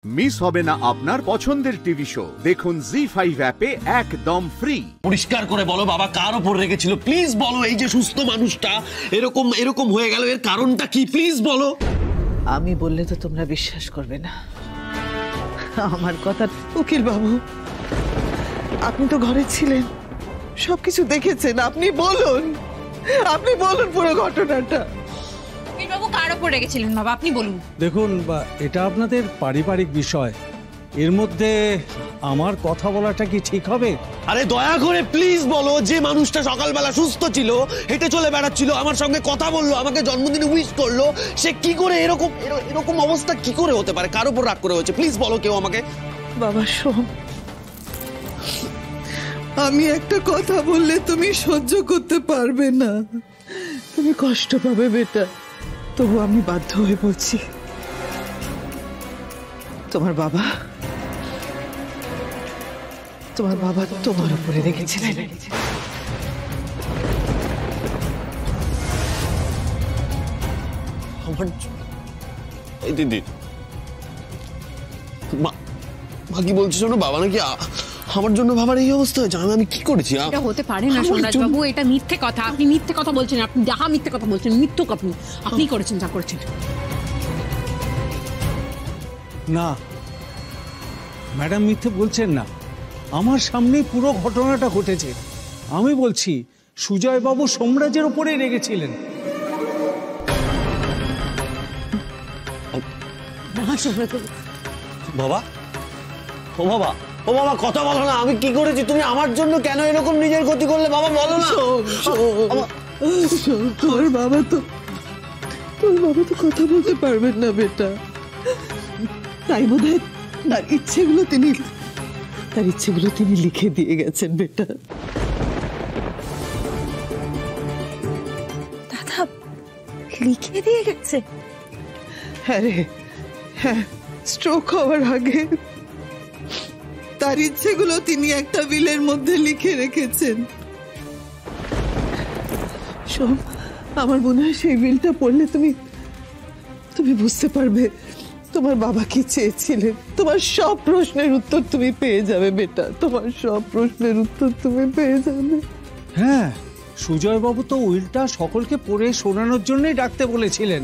Miss হবে না আপনার পছন্দের টিভি শো। দেখুন জি5 অ্যাপে একদম ফ্রি। পরিষ্কার করে বলো বাবা, কার উপর রেগেছিল প্লিজ বলো। এই যে সুস্থ মানুষটা এরকম হয়ে গেল, এর কারণটা কি প্লিজ বলো। আমি বললে তো তোমরা বিশ্বাস করবে না আমার কথা। উকিল বাবু, আপনি তো ঘরে ছিলেন, সবকিছু দেখেছেন। আপনি বলুন পুরো ঘটনাটা। বাবু কার উপর রেগেছিলেন বাবা, আপনি বলুন। দেখুন, এটা আপনাদের পারিবারিক বিষয়, এর মধ্যে আমার কথা বলাটা কি ঠিক হবে? আরে দয়া করে প্লিজ বলো, যে মানুষটা সকালবেলা সুস্থ ছিল, হেঁটে চলে বেড়াচ্ছিল, আমার সঙ্গে কথা বললো, আমাকে জন্মদিনে উইশ করলো, সে কি করে এরকম অবস্থা কি করে হতে পারে? কার উপর রাগ করে হয়েছে প্লিজ বলো কেউ আমাকে। বাবা শোন, আমি একটা কথা বললে তুমি সহ্য করতে পারবে না, তুমি কষ্ট পাবে বেটা। তবু আমি বাধ্য হয়ে বলছি, তোমার বাবা তোমার উপরে রেখেছিলেন। এই দিদি, মা কি বলছো শোনো, বাবা নাকি আমার জন্য বাবার এই অবস্থা হয়েছে? আমি কি করেছি? এটা হতে পারে না সোমরাজ বাবু, এটা মিথ্যে কথা। আপনি মিথ্যে কথা বলছেন, আপনি যাহা মিথ্যে কথা বলছেন, মিথ্যুক আপনি করেছেন যা করেছেন। না ম্যাডাম, মিথ্যে বলছেন না, আমার সামনেই পুরো ঘটনাটা ঘটেছে। আমি বলছি সুজয় বাবু সোমরাজের উপরে রেগেছিলেন। বাবা, ও বাবা, ও বাবা কথা বলো না। আমি কি করেছি? তুমি আমার জন্য কেন এরকম নিজের ক্ষতি করলে বাবা, বলো না। তোর বাবা তো কথা বলতে পারবেন না বেটা, তাই বোধহয় তার ইচ্ছেগুলো তিনি লিখে দিয়ে গেছেন বেটা। দাদা লিখে দিয়ে গেছে? হ্যাঁ রে, হ্যাঁ, স্ট্রোক হওয়ার আগে তার ইচ্ছেগুলো তিনি একটা বিলের মধ্যে লিখে রেখেছেন। শোন, আমার মনে হয় সেই বিলটা পড়লে তুমি বুঝতে পারবে তোমার বাবা কি চেয়েছিলেন। তোমার সব প্রশ্নের উত্তর তুমি পেয়ে যাবে বেটা, তোমার সব প্রশ্নের উত্তর তুমি পেয়ে যাবে। হ্যাঁ, সুজয় বাবু তো উইলটা সকলকে পড়ে শোনানোর জন্যই ডাকতে বলেছিলেন।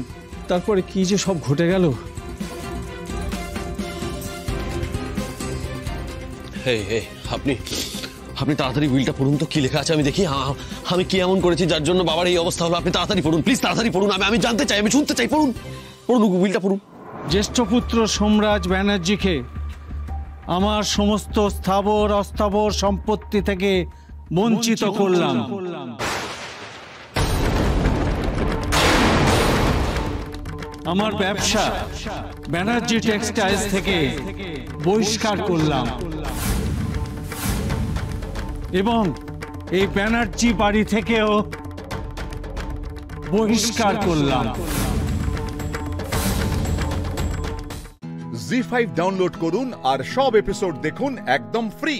তারপরে কি যে সব ঘটে গেল। আপনি তাড়াতাড়ি উইলটা পড়ুন তো, কি লেখা আছে আমি দেখি। আমি কি এমন করেছি যার জন্য বাবার এই অবস্থা হলো? আপনি তাড়াতাড়ি পড়ুন প্লিজ, তাড়াতাড়ি পড়ুন। আমি জানতে চাই, আমি শুনতে চাই। পড়ুন উইলটা পড়ুন। জ্যেষ্ঠ পুত্র সোমরাজ ব্যানার্জিকে আমার সমস্ত স্থাবর অস্থাবর সম্পত্তি থেকে বঞ্চিত করলাম। আমার ব্যবসা ব্যানার্জি টেক্সটাইলস থেকে বহিষ্কার করলাম এবং এই ব্যানার্জি বাড়ি থেকেও বহিষ্কার করলাম। জি5 ডাউনলোড করুন আর সব এপিসোড দেখুন একদম ফ্রি।